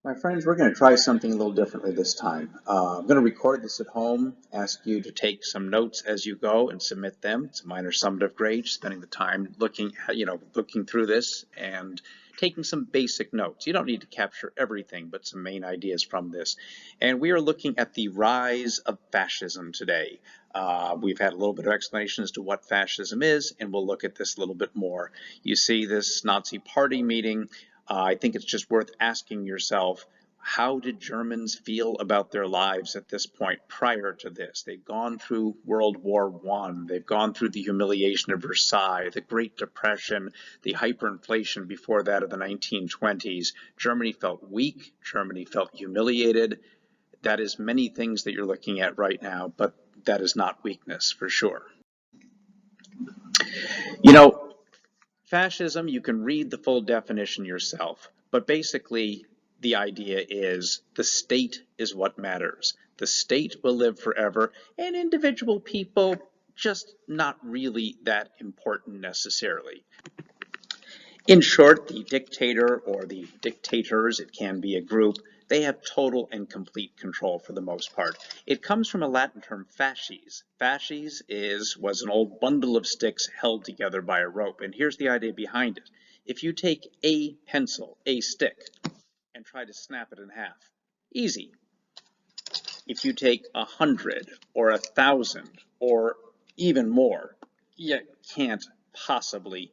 My friends, we're going to try something a little differently this time. I'm going to record this at home, ask you to take some notes as you go and submit them. It's a minor summative grade, spending the time looking through this and taking some basic notes. You don't need to capture everything, but some main ideas from this. And we are looking at the rise of fascism today. We've had a little bit of explanation as to what fascism is, and we'll look at this a little bit more. You see this Nazi party meeting. I think it's just worth asking yourself, how did Germans feel about their lives at this point prior to this? They've gone through World War I, they've gone through the humiliation of Versailles, the Great Depression, the hyperinflation before that of the 1920s. Germany felt weak, Germany felt humiliated. That is many things that you're looking at right now, but that is not weakness for sure. You know, fascism, you can read the full definition yourself, but basically the idea is the state is what matters. The state will live forever, and individual people just not really that important necessarily. In short, the dictator or the dictators, it can be a group, they have total and complete control for the most part. It comes from a Latin term, fasces. Fasces was an old bundle of sticks held together by a rope. And here's the idea behind it. If you take a pencil, a stick, and try to snap it in half, easy. If you take 100 or 1,000 or even more, you can't possibly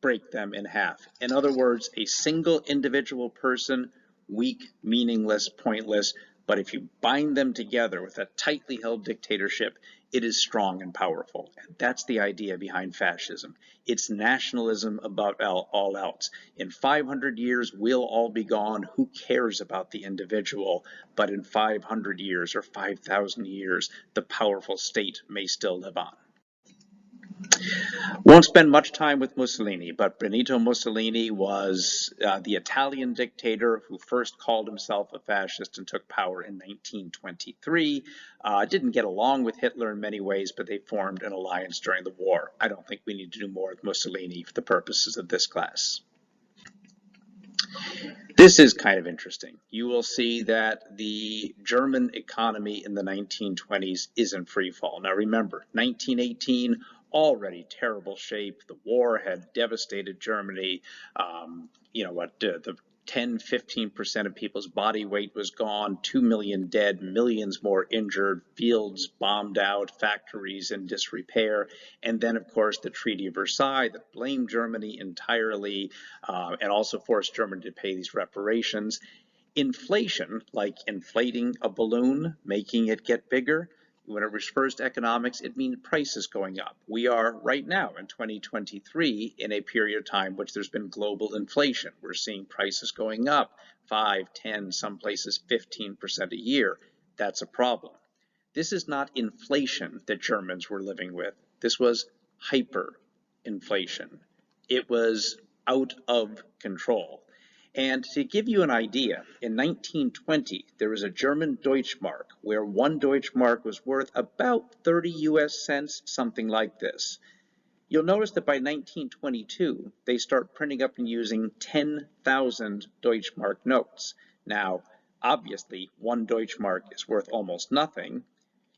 break them in half. In other words, a single individual person, weak, meaningless, pointless, but if you bind them together with a tightly held dictatorship, it is strong and powerful. And that's the idea behind fascism. It's nationalism above all else. In 500 years, we'll all be gone. Who cares about the individual? But in 500 years or 5,000 years, the powerful state may still live on. Won't spend much time with Mussolini, but Benito Mussolini was the Italian dictator who first called himself a fascist and took power in 1923. Didn't get along with Hitler in many ways, but they formed an alliance during the war. I don't think we need to do more with Mussolini for the purposes of this class. This is kind of interesting. You will see that the German economy in the 1920s is in free fall. Now remember, 1918, already terrible shape. The war had devastated Germany. The 10–15% of people's body weight was gone, 2 million dead, millions more injured, fields bombed out, factories in disrepair, and then of course the Treaty of Versailles that blamed Germany entirely and also forced Germany to pay these reparations. Inflation, like inflating a balloon, making it get bigger, when it refers to economics, it means prices going up. We are right now in 2023 in a period of time which there's been global inflation. We're seeing prices going up 5, 10, some places 15% a year. That's a problem. This is not inflation that Germans were living with. This was hyperinflation. It was out of control. And to give you an idea, in 1920, there was a German Deutschmark where one Deutschmark was worth about 30 US cents, something like this. You'll notice that by 1922, they start printing up and using 10,000 Deutschmark notes. Now, obviously, one Deutschmark is worth almost nothing.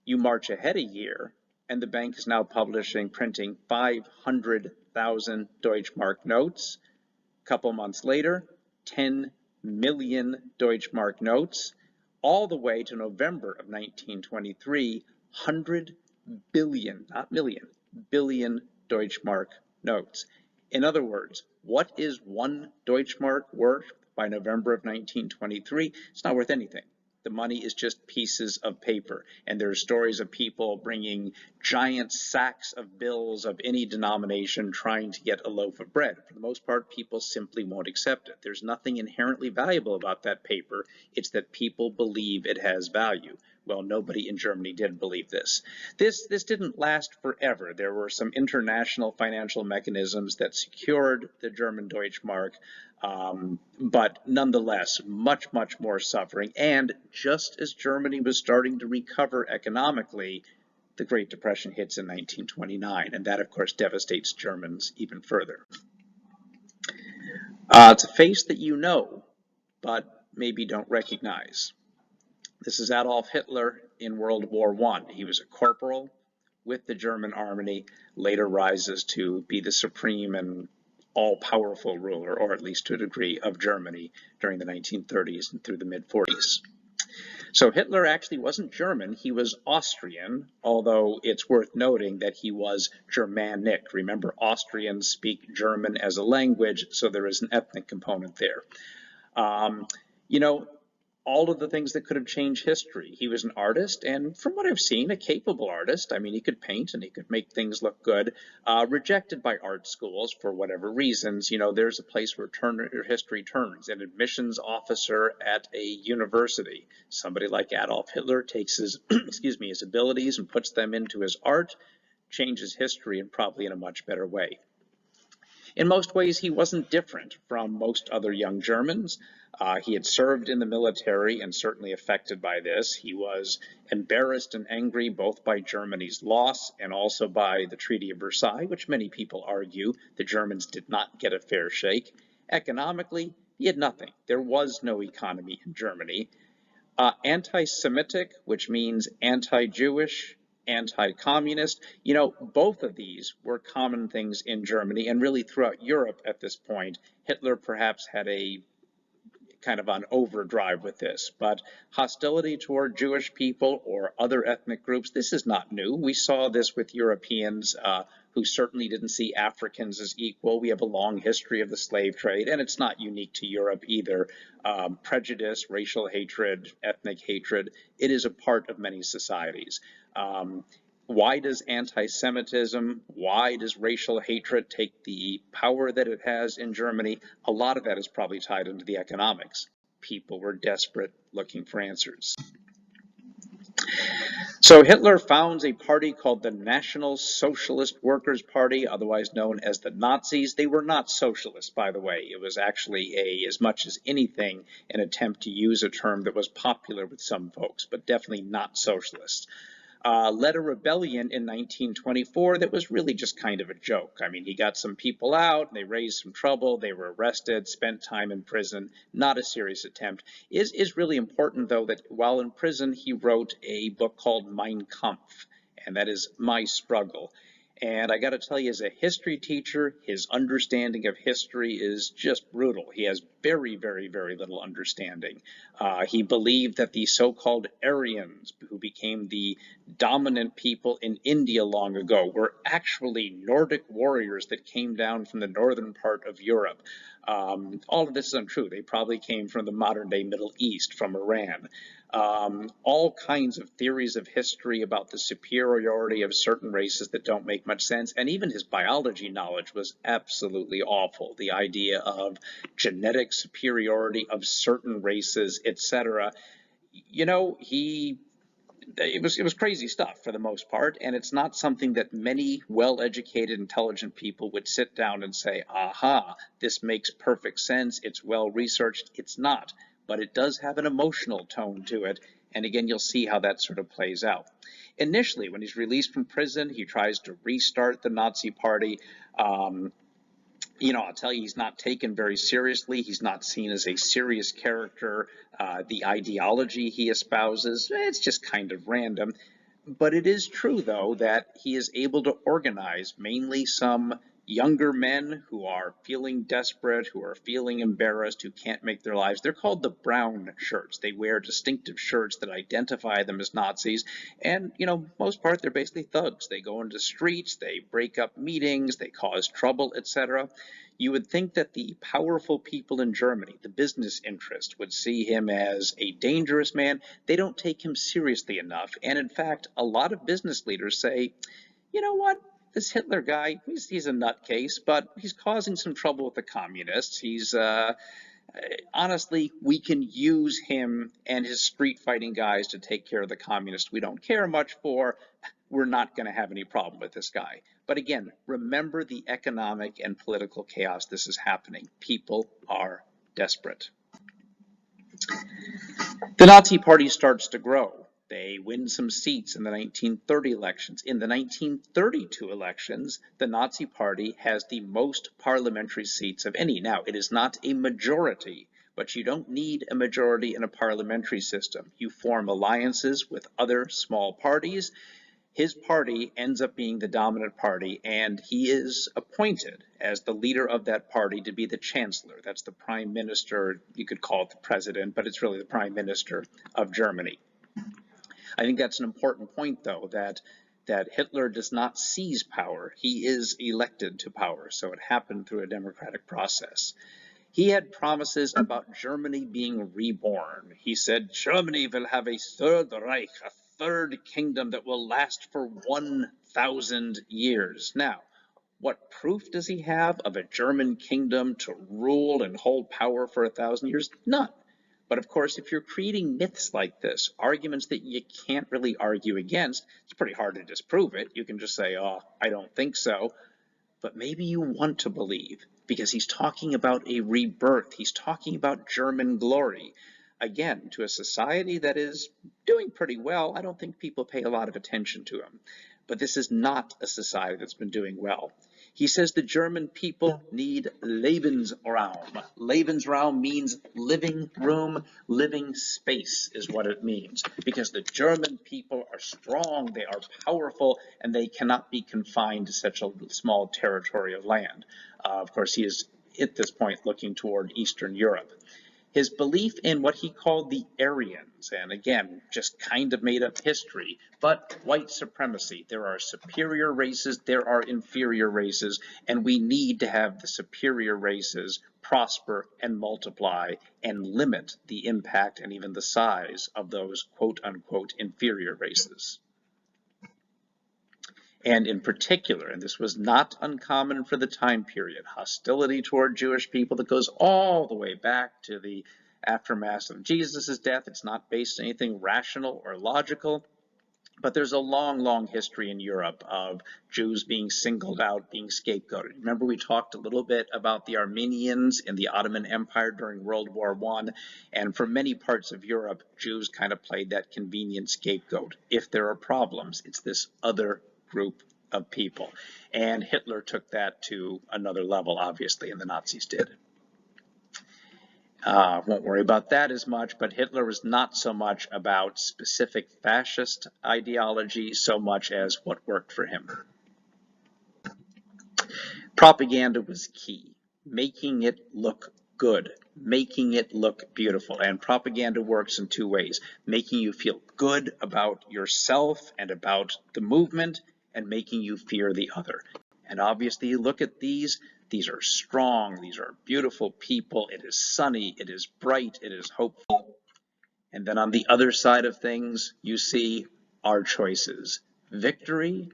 You march ahead a year, and the bank is now printing 500,000 Deutschmark notes. A couple months later, 10 million Deutschmark notes, all the way to November of 1923, 100 billion, not million, billion Deutschmark notes. In other words, what is one Deutschmark worth by November of 1923? It's not worth anything. The money is just pieces of paper, and there are stories of people bringing giant sacks of bills of any denomination trying to get a loaf of bread. For the most part, people simply won't accept it. There's nothing inherently valuable about that paper. It's that people believe it has value. Well, nobody in Germany did believe this. This didn't last forever. There were some international financial mechanisms that secured the German Deutschmark, but nonetheless, much, much more suffering. And just as Germany was starting to recover economically, the Great Depression hits in 1929, and that, of course, devastates Germans even further. It's a face that you know, but maybe don't recognize. This is Adolf Hitler in World War I. He was a corporal with the German army, later rises to be the supreme and all-powerful ruler, or at least to a degree, of Germany during the 1930s and through the mid-40s. So Hitler actually wasn't German, he was Austrian, although it's worth noting that he was Germanic. Remember, Austrians speak German as a language, so there is an ethnic component there. You know, all of the things that could have changed history. He was an artist, and from what I've seen, a capable artist. I mean, he could paint and he could make things look good. Rejected by art schools for whatever reasons. You know, there's a place where history turns. An admissions officer at a university, somebody like Adolf Hitler, takes his, excuse me, his abilities and puts them into his art, changes history, and probably in a much better way. In most ways, he wasn't different from most other young Germans. He had served in the military and certainly affected by this. He was embarrassed and angry both by Germany's loss and also by the Treaty of Versailles, which many people argue the Germans did not get a fair shake. Economically, he had nothing. There was no economy in Germany. Anti-Semitic, which means anti-Jewish, anti-communist, you know, both of these were common things in Germany and really throughout Europe at this point. Hitler perhaps had a kind of on overdrive with this, but hostility toward Jewish people or other ethnic groups, this is not new. We saw this with Europeans who certainly didn't see Africans as equal. We have a long history of the slave trade, and it's not unique to Europe either. Prejudice, racial hatred, ethnic hatred, it is a part of many societies. Why does anti-Semitism, why does racial hatred take the power that it has in Germany? A lot of that is probably tied into the economics. People were desperate, looking for answers. So Hitler founds a party called the National Socialist Workers' Party, otherwise known as the Nazis. They were not socialists, by the way. It was actually as much as anything, an attempt to use a term that was popular with some folks, but definitely not socialists. Led a rebellion in 1924 that was really just kind of a joke. I mean, he got some people out, they raised some trouble, they were arrested, spent time in prison, not a serious attempt. Is really important, though, that while in prison, he wrote a book called Mein Kampf, and that is My Struggle. And I got to tell you, as a history teacher, his understanding of history is just brutal. He has very, very, very little understanding. He believed that the so-called Aryans, who became the dominant people in India long ago, were actually Nordic warriors that came down from the northern part of Europe. All of this is untrue. They probably came from the modern-day Middle East, from Iran. All kinds of theories of history about the superiority of certain races that don't make much sense, and even his biology knowledge was absolutely awful. The idea of genetic superiority of certain races, etc. You know, it was crazy stuff for the most part, and it's not something that many well-educated, intelligent people would sit down and say, aha, this makes perfect sense, it's well-researched. It's not, but it does have an emotional tone to it, and again, you'll see how that sort of plays out. Initially, when he's released from prison, he tries to restart the Nazi Party. You know, I'll tell you, he's not taken very seriously. He's not seen as a serious character. The ideology he espouses, it's just kind of random. But it is true, though, that he is able to organize mainly some younger men who are feeling desperate, who are feeling embarrassed, who can't make their lives. They're called the brown shirts. They wear distinctive shirts that identify them as Nazis. And, you know, most part, they're basically thugs. They go into streets, they break up meetings, they cause trouble, etc. You would think that the powerful people in Germany, the business interest, would see him as a dangerous man. They don't take him seriously enough. And in fact, a lot of business leaders say, you know what? This Hitler guy, he's a nutcase, but he's causing some trouble with the communists. Honestly, we can use him and his street fighting guys to take care of the communists we don't care much for. We're not going to have any problem with this guy. But again, remember the economic and political chaos this is happening. People are desperate. The Nazi Party starts to grow. They win some seats in the 1930 elections. In the 1932 elections, the Nazi Party has the most parliamentary seats of any. Now, it is not a majority, But you don't need a majority in a parliamentary system. You form alliances with other small parties. His party ends up being the dominant party, and he is appointed as the leader of that party to be the chancellor. That's the prime minister. You could call it the president, but it's really the prime minister of Germany. I think that's an important point, though, that Hitler does not seize power. He is elected to power, so it happened through a democratic process. He had promises about Germany being reborn. He said Germany will have a third Reich, a third kingdom that will last for 1,000 years. Now, what proof does he have of a German kingdom to rule and hold power for 1,000 years? None. But of course, if you're creating myths like this, arguments that you can't really argue against, it's pretty hard to disprove it. You can just say, oh, I don't think so. But maybe you want to believe, because he's talking about a rebirth. He's talking about German glory. Again, to a society that is doing pretty well, I don't think people pay a lot of attention to him. But this is not a society that's been doing well. He says the German people need Lebensraum. Lebensraum means living room, living space is what it means. Because the German people are strong, they are powerful, and they cannot be confined to such a small territory of land. Of course, he is at this point looking toward Eastern Europe. His belief in what he called the Aryans, and again, just kind of made up history, but white supremacy. There are superior races, there are inferior races, and we need to have the superior races prosper and multiply and limit the impact and even the size of those quote-unquote inferior races. And in particular, and this was not uncommon for the time period, hostility toward Jewish people that goes all the way back to the aftermath of Jesus' death. It's not based on anything rational or logical, but there's a long, long history in Europe of Jews being singled out, being scapegoated. Remember, we talked a little bit about the Armenians in the Ottoman Empire during World War I, and for many parts of Europe, Jews kind of played that convenient scapegoat. If there are problems, it's this other group of people. And Hitler took that to another level, obviously, and the Nazis did. Won't worry about that as much, but Hitler was not so much about specific fascist ideology so much as what worked for him. Propaganda was key, making it look good, making it look beautiful. And propaganda works in two ways, making you feel good about yourself and about the movement, and making you fear the other. And obviously, you look at these are strong, these are beautiful people, it is sunny, it is bright, it is hopeful. And then on the other side of things, you see our choices, victory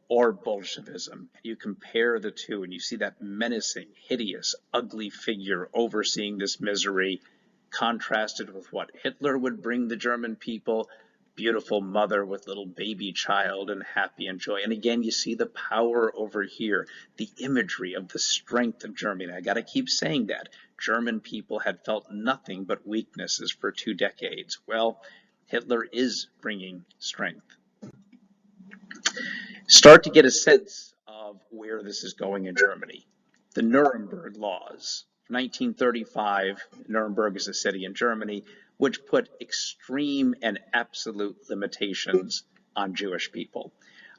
or Bolshevism. You compare the two and you see that menacing, hideous, ugly figure overseeing this misery, contrasted with what Hitler would bring the German people, beautiful mother with little baby child and happy and joy. And again, you see the power over here, the imagery of the strength of Germany. I got to keep saying that. German people had felt nothing but weaknesses for 2 decades. Well, Hitler is bringing strength. Start to get a sense of where this is going in Germany. The Nuremberg laws. 1935, Nuremberg is a city in Germany, which put extreme and absolute limitations on Jewish people.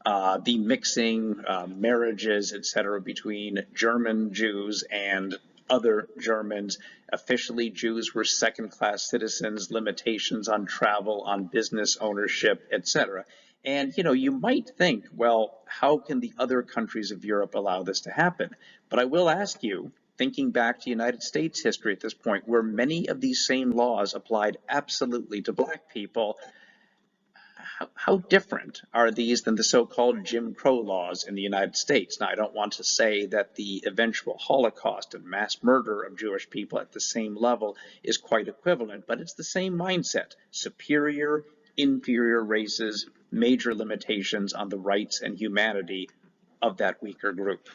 The mixing, marriages, etc., between German Jews and other Germans. Officially, Jews were second-class citizens, limitations on travel, on business ownership, etc. And, you might think, well, how can the other countries of Europe allow this to happen? But I will ask you, thinking back to United States history at this point, where many of these same laws applied absolutely to black people, how different are these than the so-called Jim Crow laws in the United States? Now, I don't want to say that the eventual Holocaust and mass murder of Jewish people at the same level is quite equivalent, but it's the same mindset. Superior, inferior races, major limitations on the rights and humanity of that weaker group.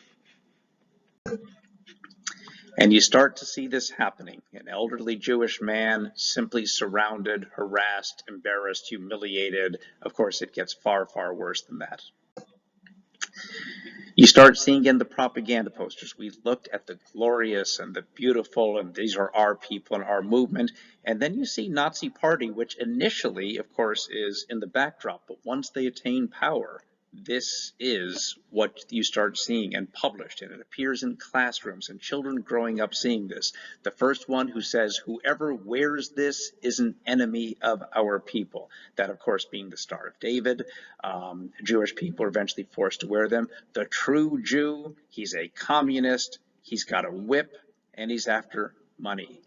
And you start to see this happening. An elderly Jewish man simply surrounded, harassed, embarrassed, humiliated. Of course, it gets far, far worse than that. You start seeing in the propaganda posters, we looked at the glorious and the beautiful, and these are our people and our movement. And then you see Nazi Party, which initially, of course, is in the backdrop. But once they attain power, this is what you start seeing and published. And it appears in classrooms and children growing up seeing this. The first one who says, whoever wears this is an enemy of our people. That, of course, being the Star of David. Jewish people are eventually forced to wear them. The true Jew, he's a communist, he's got a whip, and he's after money.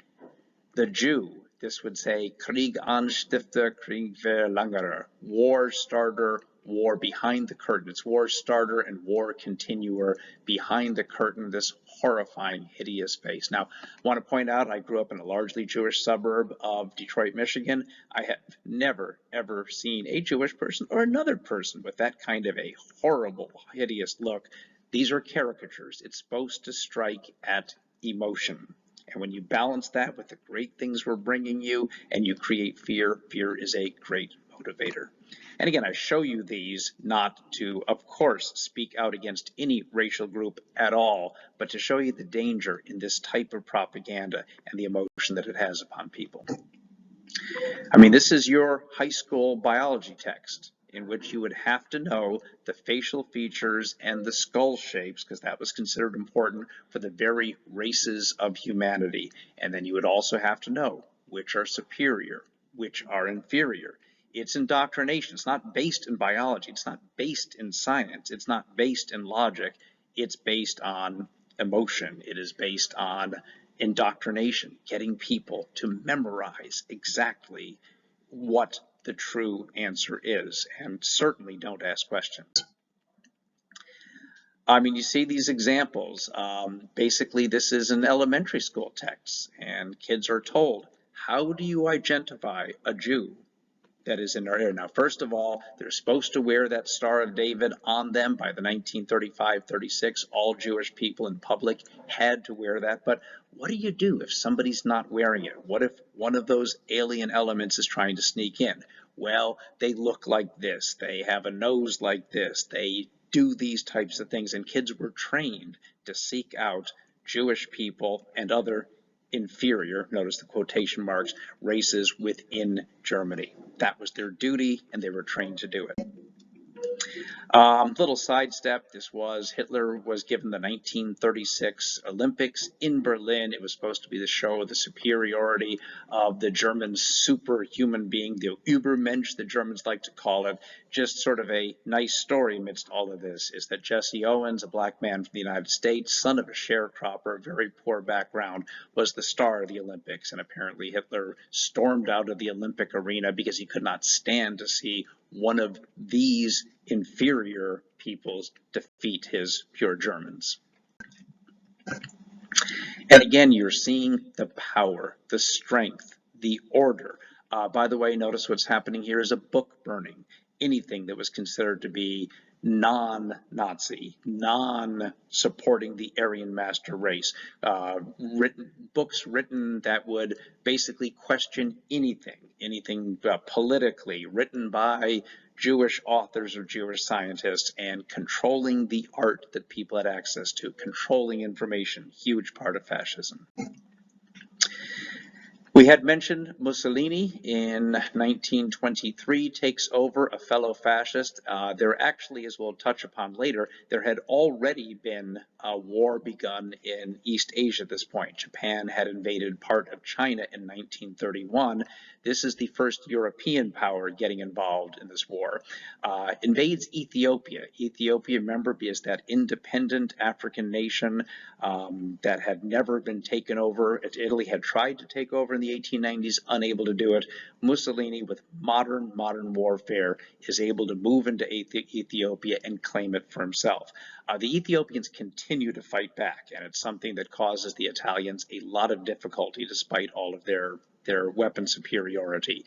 The Jew, this would say Krieg anstifter, Kriegverlängerer, war starter, war behind the curtain. It's war starter and war continuer behind the curtain, this horrifying, hideous face. Now, I want to point out I grew up in a largely Jewish suburb of Detroit, Michigan. I have never, ever seen a Jewish person or another person with that kind of a horrible, hideous look. These are caricatures. It's supposed to strike at emotion. And when you balance that with the great things we're bringing you and you create fear, fear is a great motivator. And again, I show you these not to, of course, speak out against any racial group at all, but to show you the danger in this type of propaganda and the emotion that it has upon people. I mean, this is your high school biology text, in which you would have to know the facial features and the skull shapes, because that was considered important for the very races of humanity. And then you would also have to know which are superior, which are inferior. It's indoctrination. It's not based in biology. It's not based in science. It's not based in logic. It's based on emotion. It is based on indoctrination, getting people to memorize exactly what the true answer is, and certainly don't ask questions. I mean, you see these examples. Basically, this is an elementary school text, and kids are told, how do you identify a Jew that is in our area? Now, first of all, they're supposed to wear that Star of David on them by the 1935-36. All Jewish people in public had to wear that. But what do you do if somebody's not wearing it? What if one of those alien elements is trying to sneak in? Well, they look like this. They have a nose like this. They do these types of things. And kids were trained to seek out Jewish people and other inferior, notice the quotation marks, races within Germany. That was their duty, and they were trained to do it. Little sidestep, this was Hitler was given the 1936 Olympics in Berlin. It was supposed to be the show of the superiority of the German superhuman being, the Übermensch, the Germans like to call it. Just sort of a nice story amidst all of this is that Jesse Owens, a black man from the United States, son of a sharecropper, very poor background, was the star of the Olympics. And apparently Hitler stormed out of the Olympic arena because he could not stand to see one of these inferior peoples defeat his pure Germans. And again, you're seeing the power, the strength, the order. By the way, notice what's happening here is a book burning. Anything that was considered to be non-Nazi, non-supporting the Aryan master race, books written that would basically question anything politically, written by Jewish authors or Jewish scientists, and controlling the art that people had access to, controlling information, huge part of fascism. We had mentioned Mussolini in 1923 takes over, a fellow fascist. There actually, as we'll touch upon later, there had already been a war begun in East Asia at this point. Japan had invaded part of China in 1931. This is the first European power getting involved in this war. Invades Ethiopia. Ethiopia, remember, is that independent African nation that had never been taken over. Italy had tried to take over in the 1890s, unable to do it. Mussolini, with modern warfare, is able to move into Ethiopia and claim it for himself. The Ethiopians continue to fight back, and it's something that causes the Italians a lot of difficulty despite all of their weapon superiority.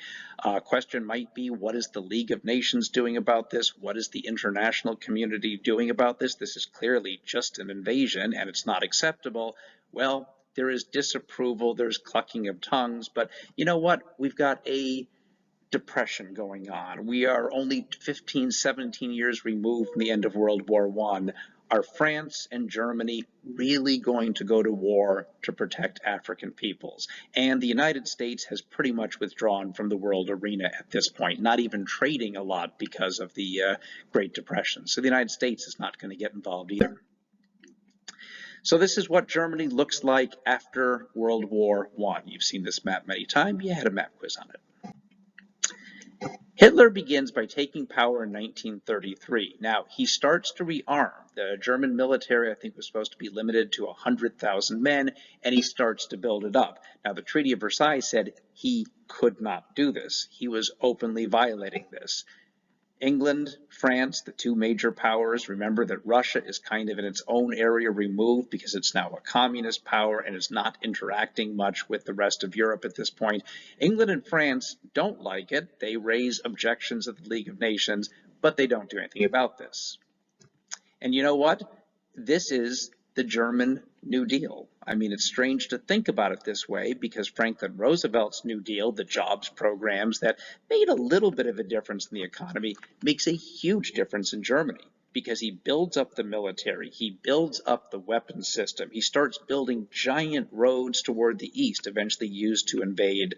Question might be, what is the League of Nations doing about this? What is the international community doing about this? This is clearly just an invasion, and it's not acceptable. Well, there is disapproval, there's clucking of tongues, but you know what? We've got a depression going on. We are only 15, 17 years removed from the end of World War I. Are France and Germany really going to go to war to protect African peoples? And the United States has pretty much withdrawn from the world arena at this point, not even trading a lot because of the Great Depression. So the United States is not going to get involved either. So this is what Germany looks like after World War I. You've seen this map many times. You had a map quiz on it. Hitler begins by taking power in 1933. Now, he starts to rearm. The German military, I think, was supposed to be limited to 100,000 men, and he starts to build it up. Now, the Treaty of Versailles said he could not do this. He was openly violating this. England, France, the two major powers, remember that Russia is kind of in its own area removed because it's now a communist power and is not interacting much with the rest of Europe at this point. England and France don't like it. They raise objections at the League of Nations, but they don't do anything about this. And you know what? This is the German New Deal. I mean, it's strange to think about it this way because Franklin Roosevelt's New Deal, the jobs programs that made a little bit of a difference in the economy, makes a huge difference in Germany because he builds up the military, he builds up the weapons system, he starts building giant roads toward the east, eventually used to invade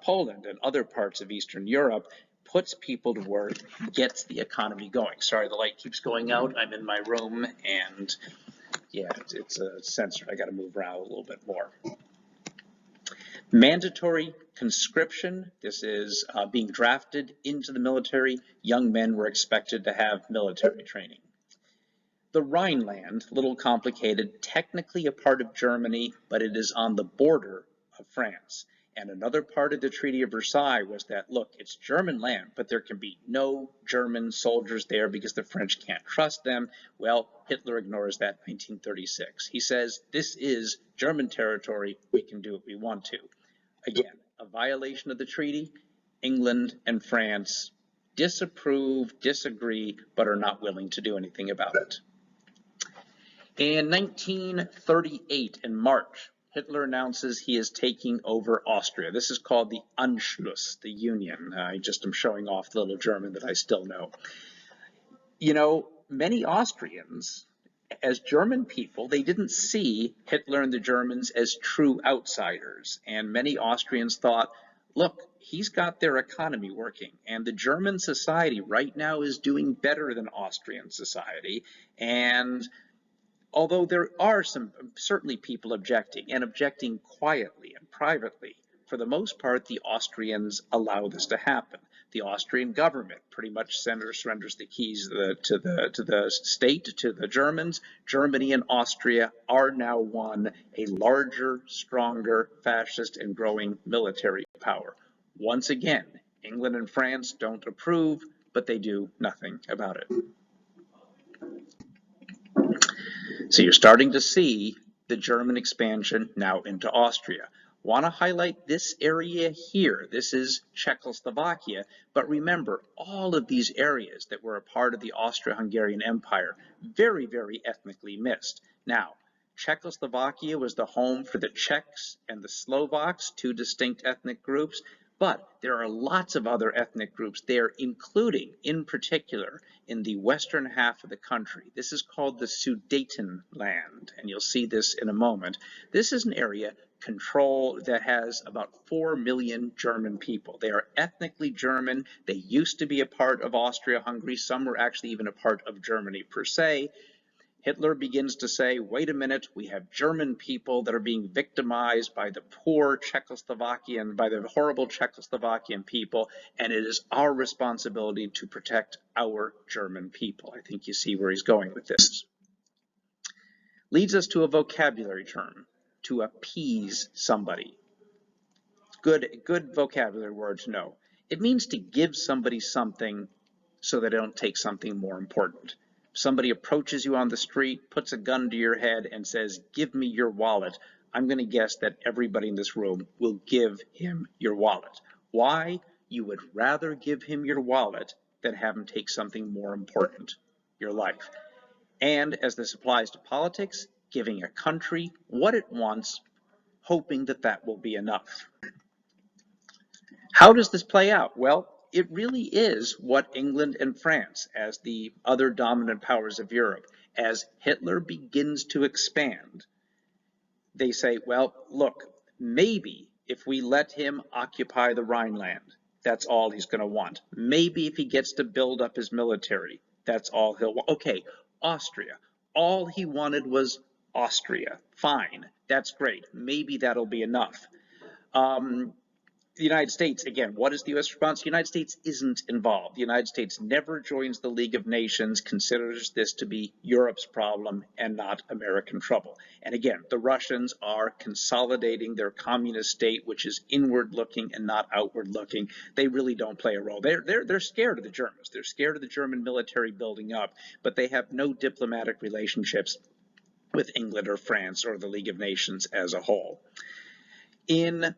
Poland and other parts of Eastern Europe, puts people to work, gets the economy going. Sorry, the light keeps going out. I'm in my room and yeah, it's censored. I got to move around a little bit more. Mandatory conscription. This is being drafted into the military. Young men were expected to have military training. The Rhineland, a little complicated, technically a part of Germany, but it is on the border of France. And another part of the Treaty of Versailles was that, look, it's German land, but there can be no German soldiers there because the French can't trust them. Well, Hitler ignores that in 1936. He says, this is German territory. We can do what we want to. Again, a violation of the treaty. England and France disapprove, disagree, but are not willing to do anything about it. In 1938, in March, Hitler announces he is taking over Austria. This is called the Anschluss, the Union. I just am showing off the little German that I still know. You know, many Austrians, as German people, they didn't see Hitler and the Germans as true outsiders. And many Austrians thought, look, he's got their economy working. And the German society right now is doing better than Austrian society. And although there are certainly people objecting, and objecting quietly and privately, for the most part, the Austrians allow this to happen. The Austrian government pretty much surrenders the keys to the state, to the Germans. Germany and Austria are now one, a larger, stronger, fascist, and growing military power. Once again, England and France don't approve, but they do nothing about it. So you're starting to see the German expansion now into Austria. Want to highlight this area here. This is Czechoslovakia, but remember, all of these areas that were a part of the Austro-Hungarian Empire, very, very ethnically mixed. Now, Czechoslovakia was the home for the Czechs and the Slovaks, two distinct ethnic groups, but there are lots of other ethnic groups there, including, in particular, in the western half of the country. This is called the Sudetenland, and you'll see this in a moment. This is an area that has about 4 million German people. They are ethnically German. They used to be a part of Austria-Hungary. Some were actually even a part of Germany per se. Hitler begins to say, wait a minute, we have German people that are being victimized by the poor Czechoslovakian, by the horrible Czechoslovakian people, and it is our responsibility to protect our German people. I think you see where he's going with this. Leads us to a vocabulary term, to appease somebody. Good vocabulary word to know. It means to give somebody something so that they don't take something more important. Somebody approaches you on the street, puts a gun to your head and says, give me your wallet. I'm going to guess that everybody in this room will give him your wallet. Why? You would rather give him your wallet than have him take something more important, your life. And as this applies to politics, giving a country what it wants, hoping that that will be enough. How does this play out? Well, it really is what England and France, as the other dominant powers of Europe, as Hitler begins to expand, they say, well, look, maybe if we let him occupy the Rhineland, that's all he's going to want. Maybe if he gets to build up his military, that's all he'll want. Okay, Austria. All he wanted was Austria. Fine, that's great. Maybe that'll be enough. The United States, again, what is the U.S. response? The United States isn't involved. The United States never joins the League of Nations, considers this to be Europe's problem and not American trouble. And again, the Russians are consolidating their communist state, which is inward-looking and not outward-looking. They really don't play a role. They're scared of the Germans. They're scared of the German military building up, but they have no diplomatic relationships with England or France or the League of Nations as a whole. In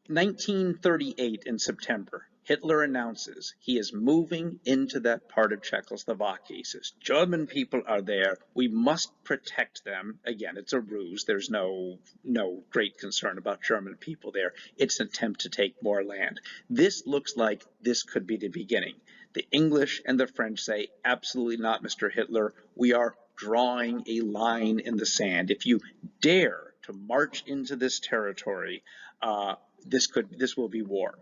1938, in September, Hitler announces he is moving into that part of Czechoslovakia. He says, German people are there. We must protect them. Again, it's a ruse. There's no great concern about German people there. It's an attempt to take more land. This looks like this could be the beginning. The English and the French say, absolutely not, Mr. Hitler. We are drawing a line in the sand. If you dare to march into this territory, this will be war.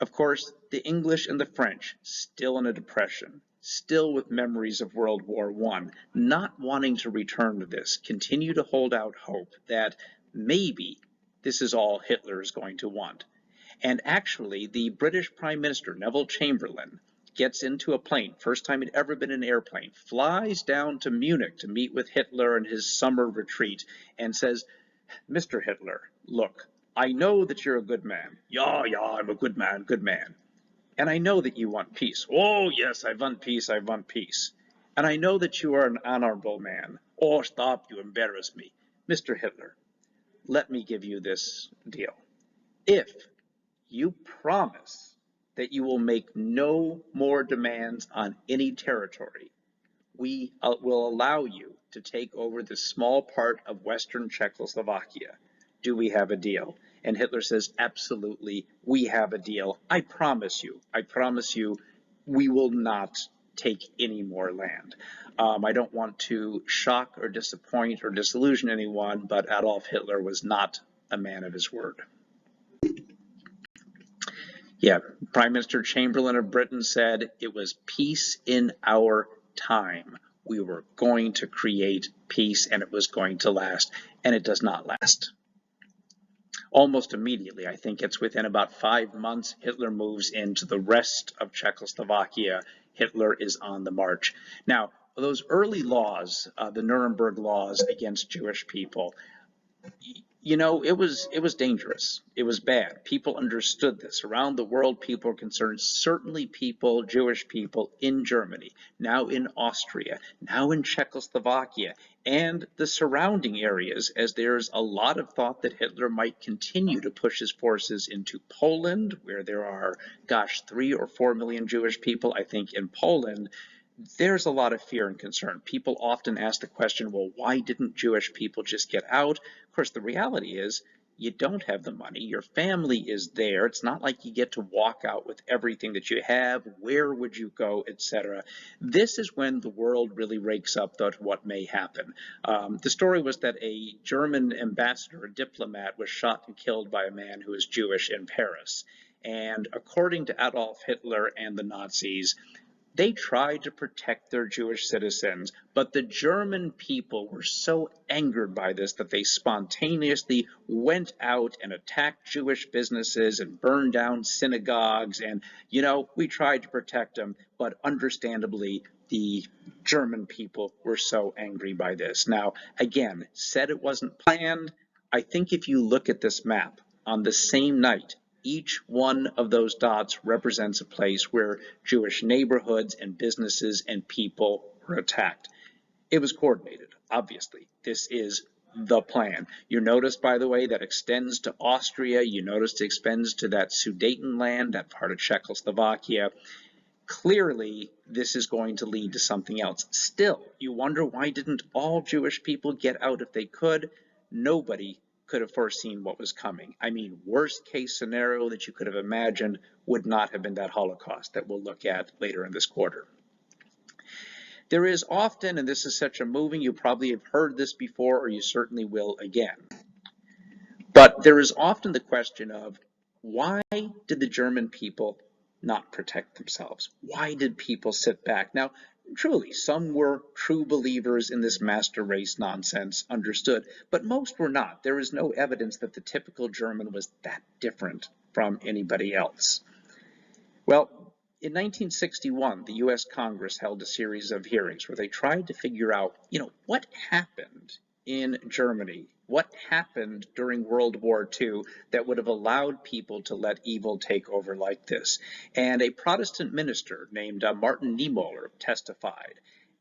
Of course, the English and the French, still in a depression, still with memories of World War I, not wanting to return to this, continue to hold out hope that maybe this is all Hitler is going to want. And actually, the British Prime Minister, Neville Chamberlain, gets into a plane, first time he'd ever been in an airplane, flies down to Munich to meet with Hitler in his summer retreat, and says, Mr. Hitler, look, I know that you're a good man. Yeah, I'm a good man, good man. And I know that you want peace. Oh, yes, I want peace, I want peace. And I know that you are an honorable man. Oh, stop, you embarrass me. Mr. Hitler, let me give you this deal. If you promise that you will make no more demands on any territory, we will allow you to take over this small part of Western Czechoslovakia. Do we have a deal? And Hitler says, absolutely, we have a deal. I promise you, we will not take any more land. I don't want to shock or disappoint or disillusion anyone, but Adolf Hitler was not a man of his word. Yeah, Prime Minister Chamberlain of Britain said it was peace in our time. We were going to create peace and it was going to last, and it does not last. Almost immediately, I think it's within about 5 months, Hitler moves into the rest of Czechoslovakia. Hitler is on the march. Now, those early laws, the Nuremberg laws against Jewish people, you know, it was dangerous. It was bad. People understood this. Around the world, people are concerned. Certainly people, Jewish people in Germany, now in Austria, now in Czechoslovakia, and the surrounding areas, as there's a lot of thought that Hitler might continue to push his forces into Poland, where there are, 3 or 4 million Jewish people. I think in Poland, there's a lot of fear and concern. People often ask the question, well, why didn't Jewish people just get out? Of course, the reality is you don't have the money. Your family is there. It's not like you get to walk out with everything that you have. Where would you go, etc. This is when the world really rakes up what may happen. The story was that a German ambassador, a diplomat, was shot and killed by a man who is Jewish in Paris. And according to Adolf Hitler and the Nazis, they tried to protect their Jewish citizens, but the German people were so angered by this that they spontaneously went out and attacked Jewish businesses and burned down synagogues. And, you know, we tried to protect them, but understandably, the German people were so angry by this. Now, again, said it wasn't planned. I think if you look at this map on the same night, each one of those dots represents a place where Jewish neighborhoods and businesses and people were attacked. It was coordinated, obviously. This is the plan. You notice, by the way, that extends to Austria. You notice it extends to that Sudetenland, that part of Czechoslovakia. Clearly, this is going to lead to something else. Still, you wonder why didn't all Jewish people get out if they could? Nobody could have foreseen what was coming. I mean, worst case scenario that you could have imagined would not have been that Holocaust that we'll look at later in this quarter. There is often, and this is such a moving, you probably have heard this before, or you certainly will again, but there is often the question of, why did the German people not protect themselves? Why did people sit back? Now, truly, some were true believers in this master race nonsense, understood, but most were not. There is no evidence that the typical German was that different from anybody else. Well, in 1961, the US Congress held a series of hearings where they tried to figure out, what happened in Germany? What happened during World War II that would have allowed people to let evil take over like this? And a Protestant minister named Martin Niemöller testified.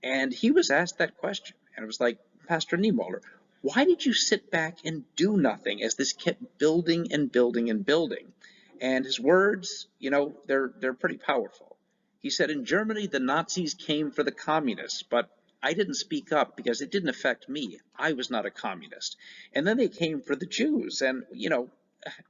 And he was asked that question. And it was like, Pastor Niemöller, why did you sit back and do nothing as this kept building and building and building? And his words, they're pretty powerful. He said, in Germany, the Nazis came for the communists, but I didn't speak up because it didn't affect me. I was not a communist. And then they came for the Jews, and,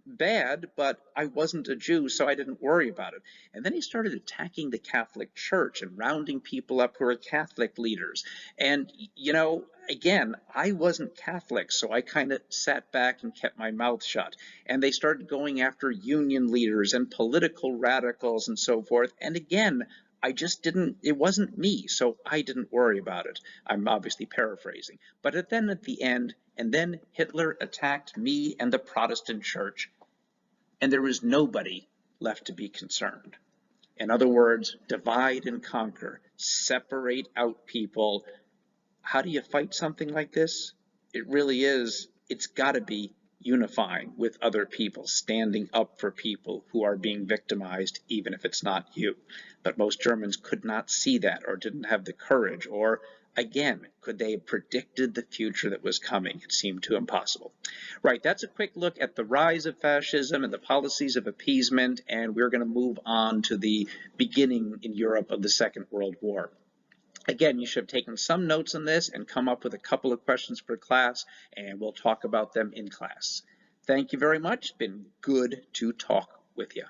bad, but I wasn't a Jew, so I didn't worry about it. And then he started attacking the Catholic Church and rounding people up who are Catholic leaders. And, again, I wasn't Catholic, so I kind of sat back and kept my mouth shut. And they started going after union leaders and political radicals and so forth. And again, it wasn't me, so I didn't worry about it. I'm obviously paraphrasing. But then at the end, and then Hitler attacked me and the Protestant Church, and there was nobody left to be concerned. In other words, divide and conquer, separate out people. How do you fight something like this? It really is, it's got to be unifying with other people, standing up for people who are being victimized, even if it's not you. But most Germans could not see that, or didn't have the courage, or again, could they have predicted the future that was coming? It seemed too impossible. Right, that's a quick look at the rise of fascism and the policies of appeasement, and we're going to move on to the beginning in Europe of the Second World War. Again, you should have taken some notes on this and come up with a couple of questions for class, and we'll talk about them in class. Thank you very much. It's been good to talk with you.